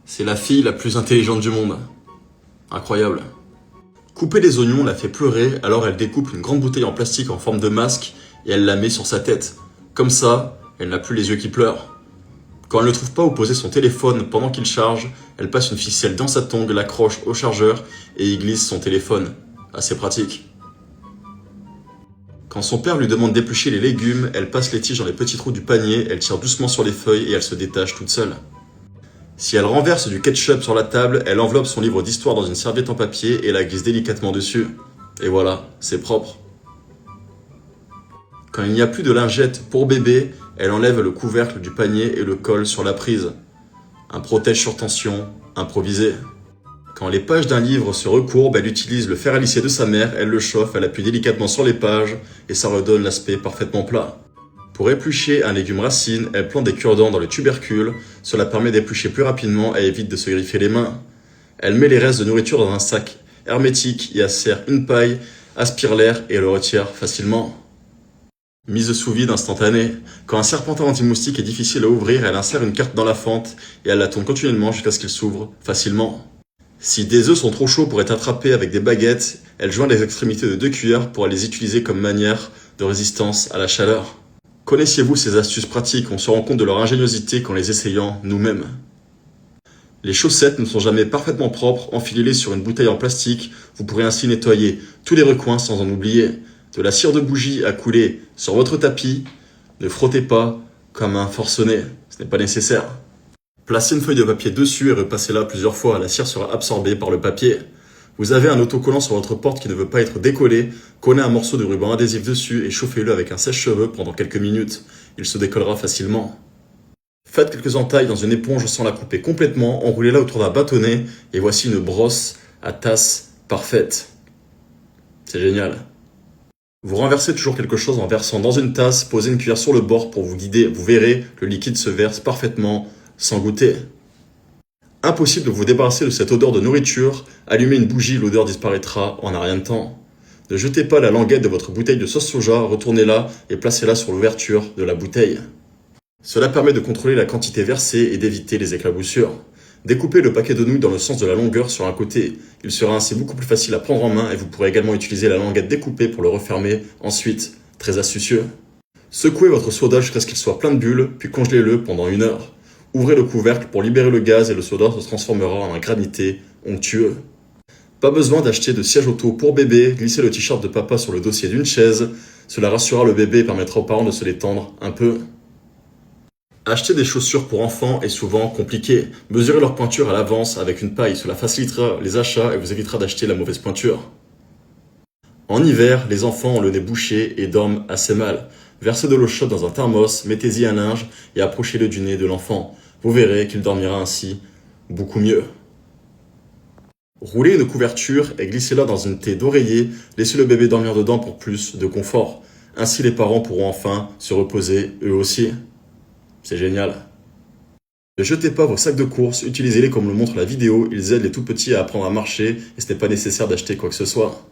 C'est la fille la plus intelligente du monde. Incroyable. Couper des oignons la fait pleurer, alors elle découpe une grande bouteille en plastique en forme de masque et elle la met sur sa tête. Comme ça, elle n'a plus les yeux qui pleurent. Quand elle ne trouve pas où poser son téléphone pendant qu'il charge, elle passe une ficelle dans sa tongue, l'accroche au chargeur et y glisse son téléphone. Assez pratique. Quand son père lui demande d'éplucher les légumes, elle passe les tiges dans les petits trous du panier, elle tire doucement sur les feuilles et elle se détache toute seule. Si elle renverse du ketchup sur la table, elle enveloppe son livre d'histoire dans une serviette en papier et la glisse délicatement dessus. Et voilà, c'est propre. Quand il n'y a plus de lingettes pour bébé, elle enlève le couvercle du panier et le colle sur la prise. Un protège sur tension, improvisé. Quand les pages d'un livre se recourbent, elle utilise le fer à lisser de sa mère, elle le chauffe, elle appuie délicatement sur les pages et ça redonne l'aspect parfaitement plat. Pour éplucher un légume racine, elle plante des cure-dents dans le tubercule, cela permet d'éplucher plus rapidement et évite de se griffer les mains. Elle met les restes de nourriture dans un sac hermétique, y insère une paille, aspire l'air et le retire facilement. Mise sous vide instantanée. Quand un serpentin anti-moustique est difficile à ouvrir, elle insère une carte dans la fente et elle la tourne continuellement jusqu'à ce qu'il s'ouvre facilement. Si des œufs sont trop chauds pour être attrapés avec des baguettes, elle joint les extrémités de 2 cuillères pour les utiliser comme manière de résistance à la chaleur. Connaissiez-vous ces astuces pratiques? On se rend compte de leur ingéniosité qu'en les essayant nous-mêmes. Les chaussettes ne sont jamais parfaitement propres, enfilez-les sur une bouteille en plastique, vous pourrez ainsi nettoyer tous les recoins sans en oublier. De la cire de bougie à couler sur votre tapis, ne frottez pas comme un forcené, ce n'est pas nécessaire. Placez une feuille de papier dessus et repassez-la plusieurs fois, la cire sera absorbée par le papier. Vous avez un autocollant sur votre porte qui ne veut pas être décollé, collez un morceau de ruban adhésif dessus et chauffez-le avec un sèche-cheveux pendant quelques minutes. Il se décollera facilement. Faites quelques entailles dans une éponge sans la couper complètement, enroulez-la autour d'un bâtonnet et voici une brosse à tasse parfaite. C'est génial. Vous renversez toujours quelque chose en versant dans une tasse, posez une cuillère sur le bord pour vous guider, vous verrez, le liquide se verse parfaitement sans goûter. Impossible de vous débarrasser de cette odeur de nourriture, allumez une bougie, l'odeur disparaîtra en un rien de temps. Ne jetez pas la languette de votre bouteille de sauce soja, retournez-la et placez-la sur l'ouverture de la bouteille. Cela permet de contrôler la quantité versée et d'éviter les éclaboussures. Découpez le paquet de nouilles dans le sens de la longueur sur un côté. Il sera ainsi beaucoup plus facile à prendre en main et vous pourrez également utiliser la languette découpée pour le refermer ensuite. Très astucieux. Secouez votre soda jusqu'à ce qu'il soit plein de bulles, puis congelez-le pendant 1 heure. Ouvrez le couvercle pour libérer le gaz et le soda se transformera en un granité onctueux. Pas besoin d'acheter de siège auto pour bébé, glissez le t-shirt de papa sur le dossier d'une chaise. Cela rassurera le bébé et permettra aux parents de se détendre un peu. Acheter des chaussures pour enfants est souvent compliqué. Mesurez leur pointure à l'avance avec une paille, cela facilitera les achats et vous évitera d'acheter la mauvaise pointure. En hiver, les enfants ont le nez bouché et dorment assez mal. Versez de l'eau chaude dans un thermos, mettez-y un linge et approchez-le du nez de l'enfant. Vous verrez qu'il dormira ainsi beaucoup mieux. Roulez une couverture et glissez-la dans une thé d'oreiller, laissez le bébé dormir dedans pour plus de confort. Ainsi les parents pourront enfin se reposer eux aussi. C'est génial. Ne jetez pas vos sacs de course, utilisez-les comme le montre la vidéo, ils aident les tout petits à apprendre à marcher et ce n'est pas nécessaire d'acheter quoi que ce soit.